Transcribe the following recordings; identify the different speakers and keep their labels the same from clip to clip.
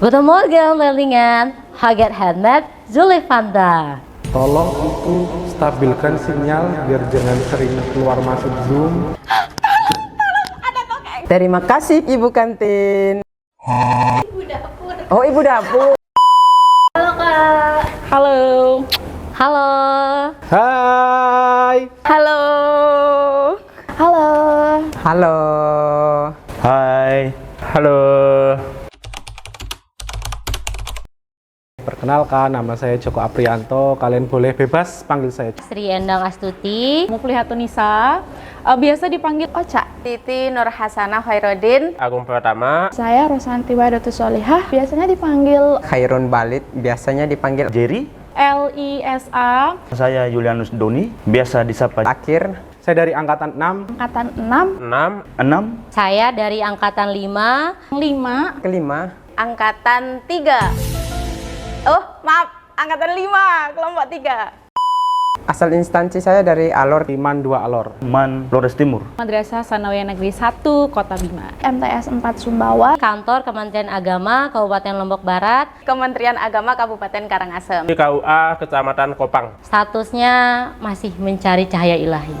Speaker 1: Guten Morgen, leerlingan. Haget Handmat, Zulifanda.
Speaker 2: Tolong itu stabilkan sinyal biar jangan sering keluar masuk Zoom.
Speaker 3: Terima kasih Ibu Kantin.
Speaker 1: Ibu dapur.
Speaker 3: Oh, Ibu dapur.
Speaker 1: Halo, Kak.
Speaker 4: Halo.
Speaker 1: Halo.
Speaker 2: Hai.
Speaker 4: Halo. Halo.
Speaker 3: Halo.
Speaker 5: Hai. Halo.
Speaker 2: Perkenalkan, nama saya Joko Aprianto. Kalian boleh bebas panggil saya.
Speaker 1: Sri Endang Astuti.
Speaker 4: Muflihatunisa, biasa dipanggil Ocha.
Speaker 6: Titi Nur Hasanah Khairuddin.
Speaker 5: Agung Pratama.
Speaker 4: Saya Rosanti Wadatu Solihah, biasanya dipanggil
Speaker 3: Khairun Balid, biasanya dipanggil
Speaker 5: Jerry.
Speaker 4: LISA.
Speaker 5: Saya Julianus Doni, biasa disapa
Speaker 3: Akhir.
Speaker 2: Saya dari angkatan 6.
Speaker 4: Angkatan 6,
Speaker 5: 6.
Speaker 1: Saya dari angkatan 5.
Speaker 4: 5,
Speaker 3: Kelima.
Speaker 6: Angkatan 3. Oh, maaf, angkatan 5, kelompok 3.
Speaker 3: Asal instansi saya dari Alor.
Speaker 2: Timan 2 Alor.
Speaker 5: Man Flores Timur.
Speaker 4: Madrasah Sanawiyah Negeri 1, Kota Bima. MTS 4 Sumbawa.
Speaker 1: Kantor Kementerian Agama Kabupaten Lombok Barat.
Speaker 6: Kementerian Agama Kabupaten Karangasem.
Speaker 5: Di KUA Kecamatan Kopang.
Speaker 1: Statusnya masih mencari cahaya ilahi.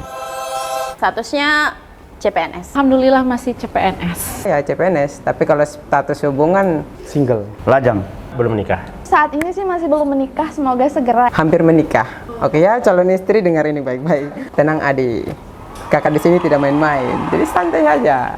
Speaker 6: Statusnya CPNS.
Speaker 4: Alhamdulillah masih CPNS.
Speaker 3: Ya, CPNS. Tapi kalau status hubungan
Speaker 2: Single.
Speaker 5: Lajang. Belum menikah.
Speaker 4: Saat ini sih masih belum menikah, semoga segera.
Speaker 3: hampir menikah. Oke ya, calon istri dengar ini baik-baik. Tenang adik. Kakak di sini tidak main-main. Jadi santai aja.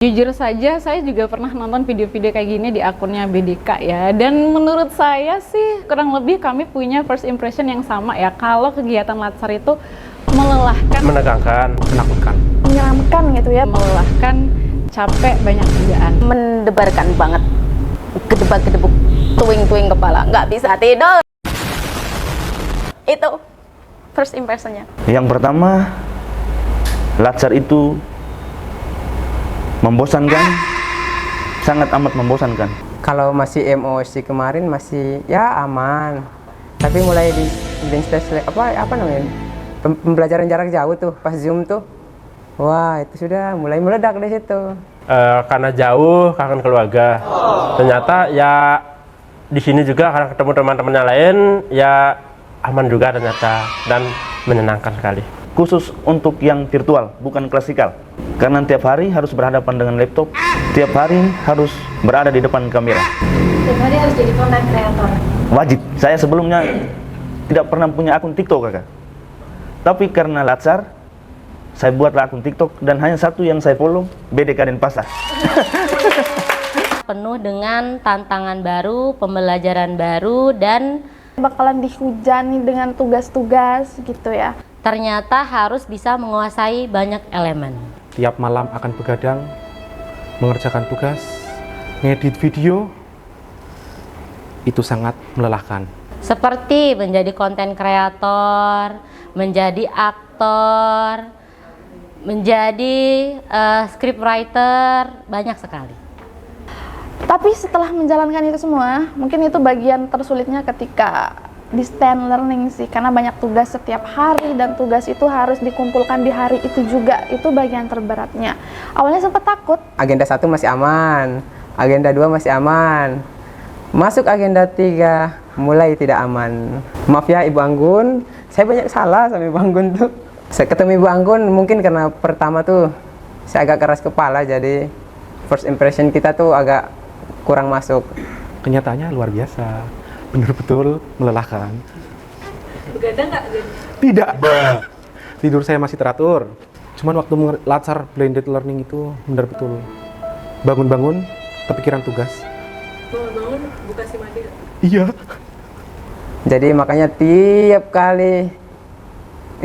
Speaker 4: Jujur saja, saya juga pernah nonton video-video kayak gini di akunnya BDK ya. Dan menurut saya sih, kurang lebih kami punya first impression yang sama ya. Kalau kegiatan latsar itu melelahkan,
Speaker 5: Menegangkan.
Speaker 2: Menakutkan.
Speaker 4: menyeramkan gitu ya. Melelahkan, capek, banyak kerjaan.
Speaker 6: Mendebarkan banget. Gedebak-gedebuk, tuing-tuing kepala. Nggak bisa tidur. Itu first impressionnya.
Speaker 5: Yang pertama, latsar itu membosankan, sangat amat membosankan.
Speaker 3: Kalau masih MOC kemarin masih ya aman. Tapi mulai di apa namanya? Pembelajaran jarak jauh tuh pas Zoom tuh. Wah, itu sudah mulai meledak di situ.
Speaker 7: Karena jauh kangen keluarga. Ternyata ya di sini juga karena ketemu teman-temannya lain ya aman juga ternyata dan menyenangkan sekali.
Speaker 5: Khusus untuk yang virtual, bukan klasikal. Karena tiap hari harus berhadapan dengan laptop, tiap hari harus berada di depan kamera.
Speaker 1: Tiap hari harus jadi content creator.
Speaker 5: Wajib. Saya sebelumnya tidak pernah punya akun TikTok, kakak. Tapi karena latsar, saya buatlah akun TikTok dan hanya satu yang saya follow, BDK Denpasar.
Speaker 1: Penuh dengan tantangan baru, pembelajaran baru, dan
Speaker 4: Bakalan dihujani dengan tugas-tugas gitu ya.
Speaker 1: ternyata harus bisa menguasai banyak elemen.
Speaker 2: Tiap malam akan begadang, mengerjakan tugas, ngedit video. Itu sangat melelahkan.
Speaker 1: Seperti menjadi konten kreator, menjadi aktor, menjadi scriptwriter, banyak sekali.
Speaker 4: Tapi setelah menjalankan itu semua, mungkin itu bagian tersulitnya ketika distance learning sih, karena banyak tugas setiap hari dan tugas itu harus dikumpulkan di hari itu juga. Itu bagian terberatnya. Awalnya sempat takut.
Speaker 3: Agenda 1 masih aman, agenda 2 masih aman. Masuk agenda 3 mulai tidak aman. Maaf ya Ibu Anggun, saya banyak salah sama Ibu Anggun tuh. Saya ketemu Ibu Anggun mungkin karena pertama tuh saya agak keras kepala, jadi first impression kita tuh agak kurang masuk.
Speaker 2: Kenyataannya luar biasa. Benar-betul melelahkan.
Speaker 1: Begadang nggak?
Speaker 2: Tidak. Tidur saya masih teratur. Cuman waktu latsar blended learning itu benar betul bangun-bangun kepikiran tugas.
Speaker 1: Bangun buka si mandi.
Speaker 2: Iya.
Speaker 3: Jadi makanya tiap kali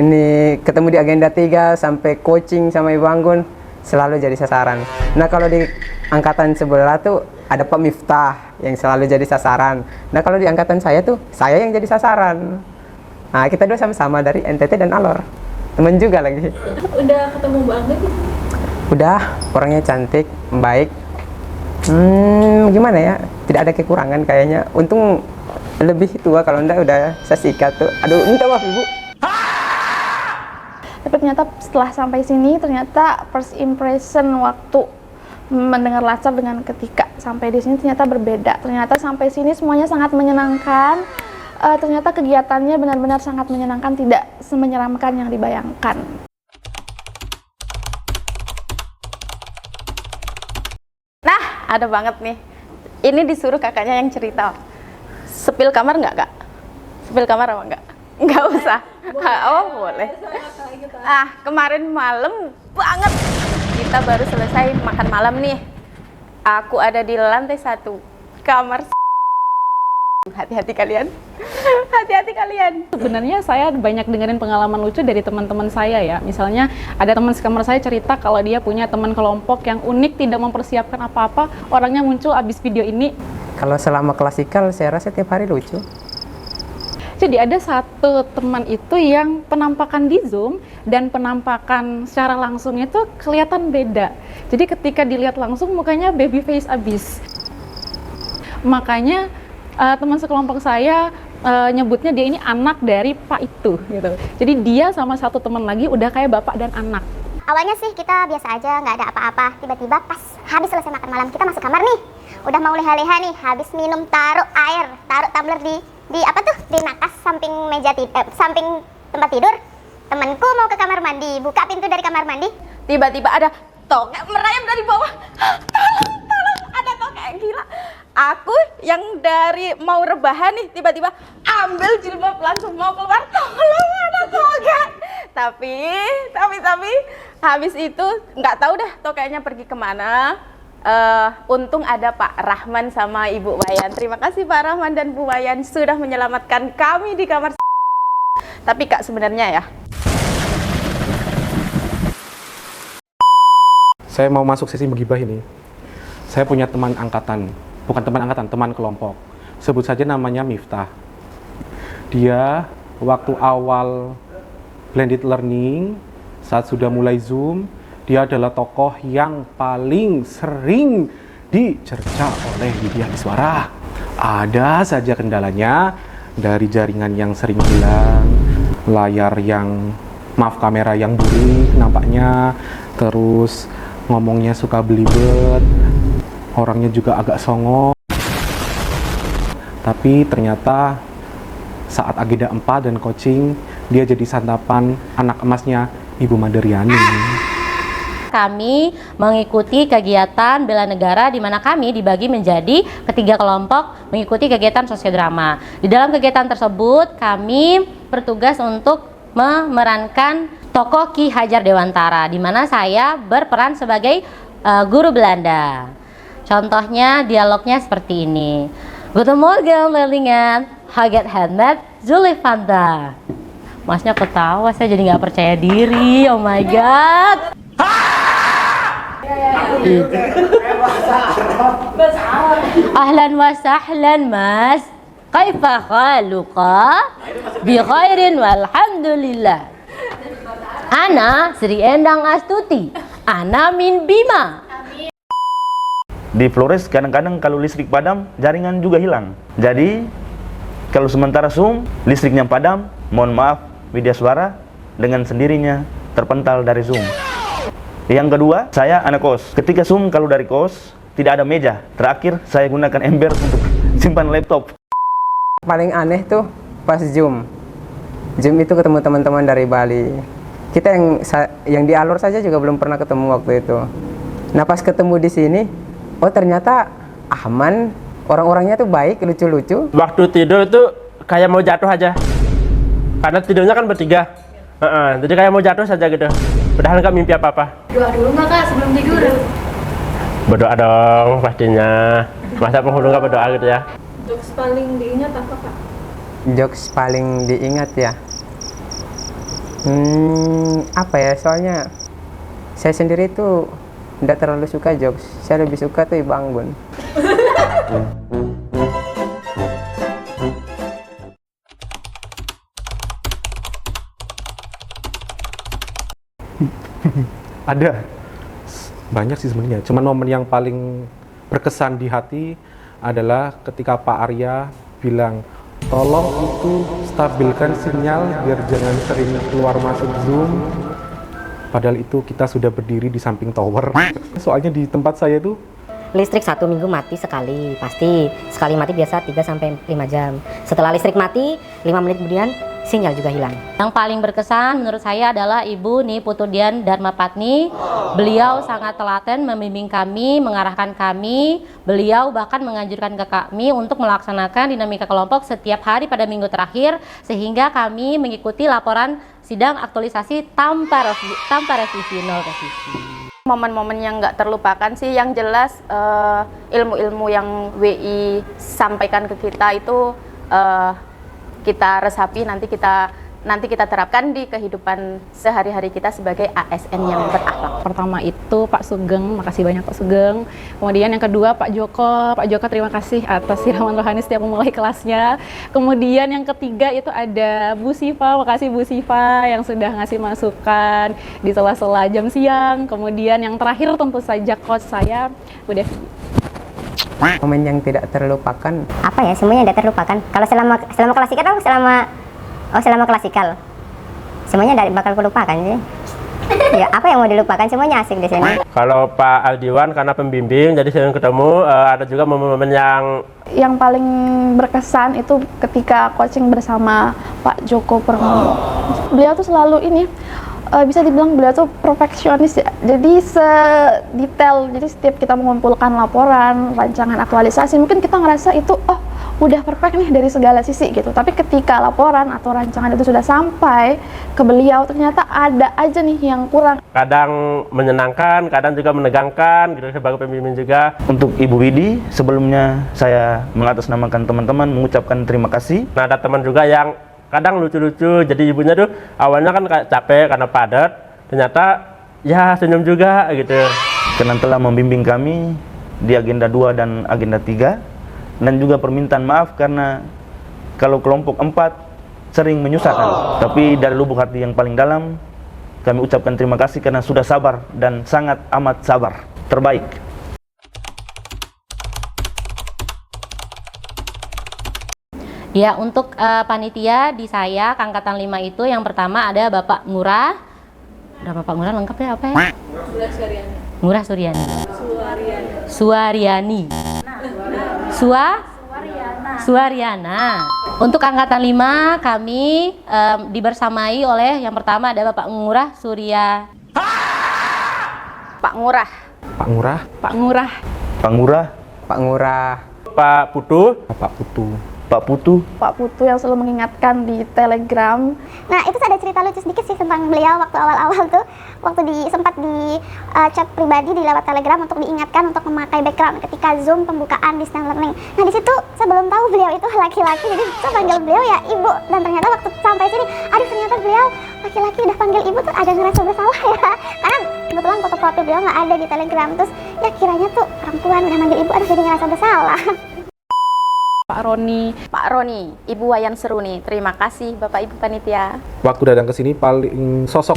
Speaker 3: ini ketemu di agenda 3 sampai coaching sama Ibu Anggun selalu jadi sasaran. Nah kalau di angkatan sebelah tuh ada Pak Miftah yang selalu jadi sasaran. Nah kalau di angkatan saya tuh saya yang jadi sasaran. Nah kita dua sama-sama dari NTT dan Alor. Temen juga lagi.
Speaker 1: Udah ketemu Mbak Anggun?
Speaker 3: Udah, orangnya cantik, baik. Gimana ya? Tidak ada kekurangan kayaknya. Untung lebih tua, kalau enggak udah saya sikat tuh. Aduh, minta maaf Ibu.
Speaker 4: Tapi ternyata setelah sampai sini ternyata first impression waktu mendengar Latsar dengan ketika sampai di sini ternyata berbeda. Ternyata sampai sini semuanya sangat menyenangkan. Ternyata kegiatannya benar-benar sangat menyenangkan, tidak semenyeramkan yang dibayangkan.
Speaker 6: Nah, ada banget nih. Ini disuruh kakaknya yang cerita. Sepil kamar nggak, Kak? Sepil kamar apa nggak? Nggak usah. Oh, boleh. Kemarin malam banget. Kita baru selesai makan malam nih. Aku ada di lantai 1 kamar. Hati-hati kalian. Hati-hati kalian.
Speaker 8: Sebenarnya saya banyak dengerin pengalaman lucu dari teman-teman saya ya. Misalnya ada teman sekamar saya cerita kalau dia punya teman kelompok yang unik, tidak mempersiapkan apa-apa, orangnya muncul abis video ini.
Speaker 3: Kalau selama klasikal saya rasa tiap hari lucu.
Speaker 8: Jadi ada satu teman itu yang penampakan di Zoom dan penampakan secara langsungnya itu kelihatan beda. Jadi ketika dilihat langsung mukanya baby face abis. Makanya teman sekelompok saya nyebutnya dia ini anak dari Pak itu gitu. Jadi dia sama satu teman lagi udah kayak bapak dan anak.
Speaker 9: Awalnya sih kita biasa aja, nggak ada apa-apa. Tiba-tiba pas habis selesai makan malam kita masuk kamar nih. Udah mau leha-leha nih, habis minum taruh air, taruh tumbler di apa tuh? Di nakas samping samping tempat tidur. Temanku mau ke kamar mandi, buka pintu dari kamar mandi.
Speaker 6: Tiba-tiba ada tokek merayap dari bawah. Tolong, ada tokek, gila. Aku yang dari mau rebahan nih, tiba-tiba ambil jilbab langsung mau keluar, tolong ada tokek. Tapi habis itu nggak tahu dah tokeknya pergi kemana. Untung ada Pak Rahman sama Ibu Wayan. Terima kasih Pak Rahman dan Bu Wayan sudah menyelamatkan kami di kamar. Tapi Kak sebenarnya ya,
Speaker 2: Saya mau masuk sesi menggibah ini. Saya punya teman angkatan, bukan teman angkatan, teman kelompok. Sebut saja namanya Miftah. Dia waktu awal blended learning, saat sudah mulai Zoom, dia adalah tokoh yang paling sering dicerca oleh Widya Iswara. Ada saja kendalanya, dari jaringan yang sering hilang, layar yang, kamera yang burik nampaknya, terus ngomongnya suka belibet, orangnya juga agak songong. Tapi ternyata saat agenda 4 dan coaching, dia jadi santapan anak emasnya Ibu Madariani.
Speaker 1: Kami mengikuti kegiatan bela negara di mana kami dibagi menjadi ketiga kelompok mengikuti kegiatan sosiodrama. Di dalam kegiatan tersebut kami bertugas untuk memerankan tokoh Ki Hajar Dewantara, di mana saya berperan sebagai guru Belanda. Contohnya dialognya seperti ini. Guten Morgen leerlingen, Haget Hennet Zulifanta. Masnya ketawa, saya jadi nggak percaya diri. Oh my god. Ahlan wa sahlan mas. Kaifa khaluqa? Bi khairin walhamdulillah. Ana Sri Endang Astuti. Ana min Bima.
Speaker 5: Di Flores kadang-kadang kalau listrik padam, jaringan juga hilang. Jadi kalau sementara Zoom, listriknya padam, mohon maaf, Widya Iswara dengan sendirinya terpental dari Zoom. Yang kedua, saya anak kos. Ketika Zoom kalau dari kos, tidak ada meja. Terakhir, saya gunakan ember untuk simpan laptop.
Speaker 3: Paling aneh tuh pas Zoom. Zoom itu ketemu teman-teman dari Bali. Kita yang di Alor saja juga belum pernah ketemu waktu itu. Nah pas ketemu di sini, oh ternyata aman, orang-orangnya tuh baik, lucu-lucu.
Speaker 7: Waktu tidur itu kayak mau jatuh aja, karena tidurnya kan bertiga. Jadi kayak mau jatuh saja gitu. Padahal nggak mimpi apa-apa.
Speaker 10: Doa dulu nggak Kak sebelum tidur?
Speaker 7: Berdoa dong pastinya. Masa penghulu nggak berdoa gitu ya?
Speaker 10: Jokes paling diingat apa Kak?
Speaker 3: Jokes paling diingat ya? Apa ya, soalnya saya sendiri tuh tidak terlalu suka jokes. Saya lebih suka tuh Bang Bun.
Speaker 2: Ada banyak sih sebenarnya, cuman momen yang paling berkesan di hati adalah ketika Pak Arya bilang, tolong itu stabilkan sinyal biar jangan sering keluar masuk Zoom, Padahal itu kita sudah berdiri di samping tower. Soalnya di tempat saya tuh
Speaker 11: Listrik 1 minggu mati sekali, pasti. Sekali mati biasa 3-5 jam. Setelah listrik mati, 5 menit kemudian sinyal juga hilang.
Speaker 1: Yang paling berkesan menurut saya adalah Ibu Niputudian Dharmapatni. Beliau sangat telaten membimbing kami, mengarahkan kami. Beliau bahkan menganjurkan ke kami untuk melaksanakan dinamika kelompok setiap hari pada minggu terakhir, sehingga kami mengikuti laporan sidang aktualisasi tanpa revisi, nol revisi.
Speaker 6: Momen-momen yang nggak terlupakan sih, yang jelas ilmu-ilmu yang WI sampaikan ke kita itu kita resapi, nanti kita terapkan di kehidupan sehari-hari kita sebagai ASN yang berakhlak.
Speaker 8: Pertama itu Pak Sugeng, makasih banyak Pak Sugeng. Kemudian yang kedua Pak Joko terima kasih atas siraman rohani setiap memulai kelasnya. Kemudian yang ketiga itu ada Bu Siva, makasih Bu Siva yang sudah ngasih masukan di sela-sela jam siang. Kemudian yang terakhir tentu saja coach saya, Bu Devi.
Speaker 3: Momen yang tidak terlupakan.
Speaker 9: Apa ya, semuanya tidak terlupakan. Kalau selama klasikal atau selama klasikal, semuanya tidak bakal kelupakan sih. Ya, apa yang mau dilupakan, semuanya asik di sini.
Speaker 7: Kalau Pak Aldiwan karena pembimbing, jadi sering ketemu. Ada juga momen-momen
Speaker 4: Yang paling berkesan itu ketika coaching bersama Pak Joko Purnomo. Beliau tuh selalu bisa dibilang beliau tuh perfeksionis ya. Jadi sedetail, jadi setiap kita mengumpulkan laporan, rancangan aktualisasi, mungkin kita ngerasa itu udah perfect nih dari segala sisi gitu. Tapi ketika laporan atau rancangan itu sudah sampai ke beliau, ternyata ada aja nih yang kurang.
Speaker 7: kadang menyenangkan, kadang juga menegangkan gitu sebagai pembimbing juga.
Speaker 5: Untuk Ibu Widi, sebelumnya saya mengatasnamakan teman-teman mengucapkan terima kasih.
Speaker 7: Nah, ada teman juga yang kadang lucu-lucu, jadi ibunya tuh awalnya kan kayak capek karena padat, ternyata ya senyum juga gitu.
Speaker 5: Karena telah membimbing kami di agenda 2 dan agenda 3. Dan juga permintaan maaf karena kalau kelompok 4 sering menyusahkan. Tapi dari lubuk hati yang paling dalam, kami ucapkan terima kasih karena sudah sabar dan sangat amat sabar. Terbaik.
Speaker 1: Ya, untuk panitia di saya angkatan 5 itu yang pertama ada Bapak Ngurah. Bapak Ngurah lengkapnya apa ya? Ngurah Suryani. Suaryani. Suaryana. Untuk angkatan 5 kami dibersamai oleh yang pertama ada Bapak Ngurah Surya.
Speaker 6: Pak Ngurah.
Speaker 2: Pak Ngurah,
Speaker 7: Pak Ngurah,
Speaker 5: Pak Ngurah,
Speaker 3: Pak Ngurah,
Speaker 7: Pak Putu,
Speaker 2: Bapak Putu.
Speaker 5: Pak Putu.
Speaker 4: Pak Putu yang selalu mengingatkan di Telegram.
Speaker 9: Nah, itu ada cerita lucu sedikit sih tentang beliau waktu awal-awal tuh, waktu sempat di chat pribadi di lewat Telegram untuk diingatkan untuk memakai background ketika Zoom pembukaan distance learning. Nah, di situ saya belum tahu beliau itu laki-laki, jadi saya panggil beliau ya Ibu. Dan ternyata waktu sampai sini, aduh ternyata beliau laki-laki udah panggil Ibu tuh agak ngerasa bersalah ya. Karena kebetulan foto profil beliau nggak ada di Telegram, terus ya kiranya tuh perempuan udah manggil Ibu, aduh jadi ngerasa bersalah.
Speaker 8: Pak Roni,
Speaker 6: Ibu Wayan Seruni. Terima kasih Bapak Ibu panitia.
Speaker 2: Waktu datang ke sini paling sosok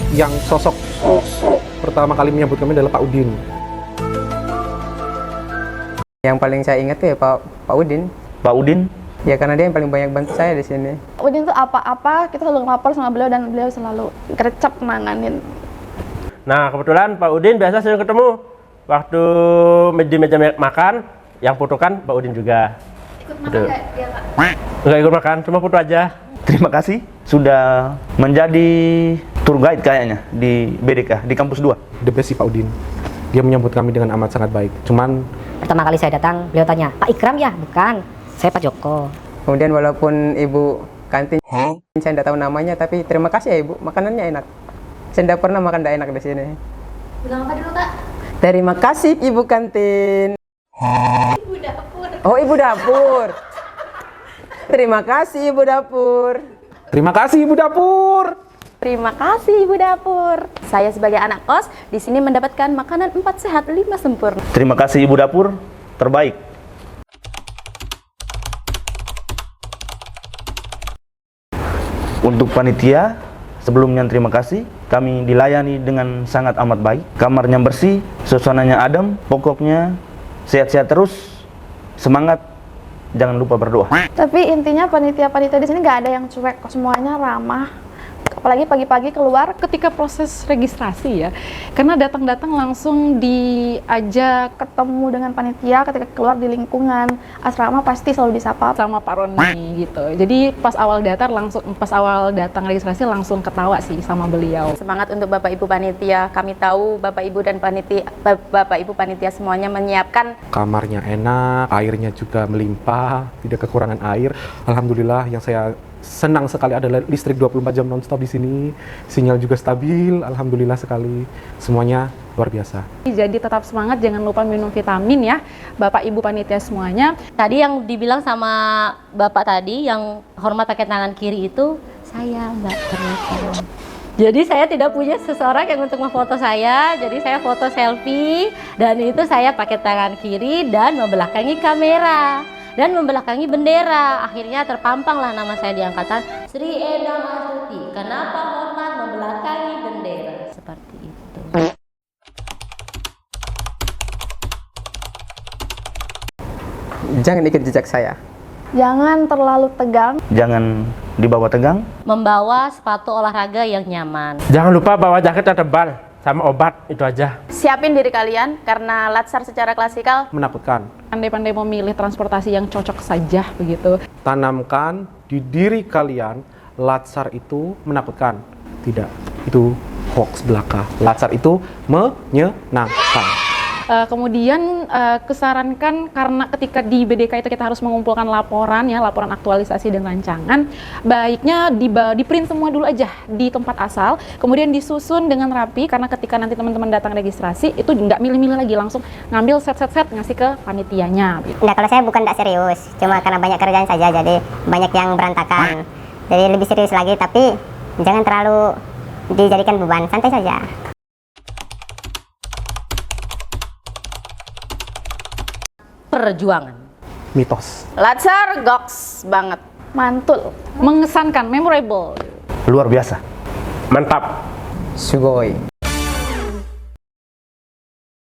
Speaker 2: pertama kali menyambut kami adalah Pak Udin.
Speaker 3: yang paling saya ingat tuh ya Pak Udin.
Speaker 5: Pak Udin.
Speaker 3: Ya karena dia yang paling banyak bantu saya di sini.
Speaker 4: Udin tuh apa-apa kita selalu ngelapor sama beliau dan beliau selalu gercep nanganin.
Speaker 7: Nah, kebetulan Pak Udin biasa sering ketemu waktu di meja makan, yang foto kan Pak Udin juga.
Speaker 10: Ikut makan nggak dia, Pak?
Speaker 7: Nggak ikut makan, cuma foto aja.
Speaker 5: Terima kasih sudah menjadi tour guide kayaknya di BDK, di kampus 2.
Speaker 2: The best sih Pak Udin. Dia menyambut kami dengan amat sangat baik. Cuman
Speaker 11: Pertama kali saya datang, beliau tanya, Pak Ikram ya? Bukan, saya Pak Joko.
Speaker 3: Kemudian walaupun ibu kantin, saya tidak tahu namanya, tapi terima kasih ya ibu, makanannya enak. Saya tidak pernah makan tidak enak di sini.
Speaker 10: Bilang apa dulu, Kak?
Speaker 3: Terima kasih ibu kantin.
Speaker 10: Ibu dapur.
Speaker 3: Oh ibu dapur. Terima kasih ibu dapur.
Speaker 2: terima kasih Ibu Dapur.
Speaker 6: Terima kasih Ibu Dapur. Saya sebagai anak kos di sini mendapatkan makanan 4 sehat 5 sempurna.
Speaker 5: Terima kasih Ibu Dapur, terbaik. Untuk panitia, sebelumnya terima kasih. Kami dilayani dengan sangat amat baik. Kamarnya bersih, suasananya adem. Pokoknya sehat-sehat terus. Semangat, jangan lupa berdoa.
Speaker 4: Tapi intinya panitia-panitia di sini nggak ada yang cuek, kok semuanya ramah. apalagi pagi-pagi keluar.
Speaker 8: Ketika proses registrasi ya, karena datang-datang langsung diajak
Speaker 4: Ketemu dengan panitia, ketika keluar di lingkungan asrama pasti selalu disapa.
Speaker 8: sama Pak Roni gitu. Jadi pas awal datang registrasi langsung ketawa sih sama beliau.
Speaker 6: Semangat untuk Bapak Ibu panitia. Kami tahu Bapak Ibu dan Bapak Ibu panitia semuanya menyiapkan
Speaker 2: Kamarnya enak, airnya juga melimpah, tidak kekurangan air. Alhamdulillah, yang saya senang sekali adalah listrik 24 jam nonstop di sini. Sinyal juga stabil, alhamdulillah sekali. Semuanya luar biasa.
Speaker 8: Jadi tetap semangat, jangan lupa minum vitamin ya, Bapak Ibu panitia semuanya.
Speaker 1: Tadi yang dibilang sama Bapak tadi, yang hormat pakai tangan kiri itu, saya Mbak ternyata. Jadi saya tidak punya seseorang yang untuk memfoto saya, jadi saya foto selfie, dan itu saya pakai tangan kiri dan membelakangi kamera dan membelakangi bendera. Akhirnya terpampanglah nama saya di angkatan, Sri Endang Astuti. Kenapa hormat membelakangi bendera? Seperti itu.
Speaker 3: Jangan ikut jejak saya.
Speaker 4: Jangan terlalu tegang.
Speaker 5: Jangan dibawa tegang.
Speaker 1: Membawa sepatu olahraga yang nyaman.
Speaker 7: Jangan lupa bawa jaket yang tebal sama obat, itu aja.
Speaker 6: siapin diri kalian karena latsar secara klasikal
Speaker 2: Menakutkan.
Speaker 8: Pandai-pandai memilih transportasi yang cocok saja begitu.
Speaker 2: Tanamkan di diri kalian, latsar itu menakutkan. Tidak, itu hoax belaka. Latsar itu menyenangkan.
Speaker 8: Kemudian kesarankan karena ketika di BDK itu kita harus mengumpulkan laporan ya, laporan aktualisasi dan rancangan, baiknya di print semua dulu aja di tempat asal, kemudian disusun dengan rapi karena ketika nanti teman-teman datang registrasi itu nggak milih-milih lagi, langsung ngambil set ngasih ke panitianya.
Speaker 9: Nah, kalau saya bukan tidak serius, cuma karena banyak kerjaan saja jadi banyak yang berantakan. Jadi lebih serius lagi, tapi jangan terlalu dijadikan beban, santai saja.
Speaker 1: Perjuangan.
Speaker 2: Mitos.
Speaker 6: Latsar goks banget.
Speaker 4: Mantul.
Speaker 8: Mengesankan, memorable.
Speaker 5: Luar biasa.
Speaker 7: Mantap.
Speaker 3: Sugoi.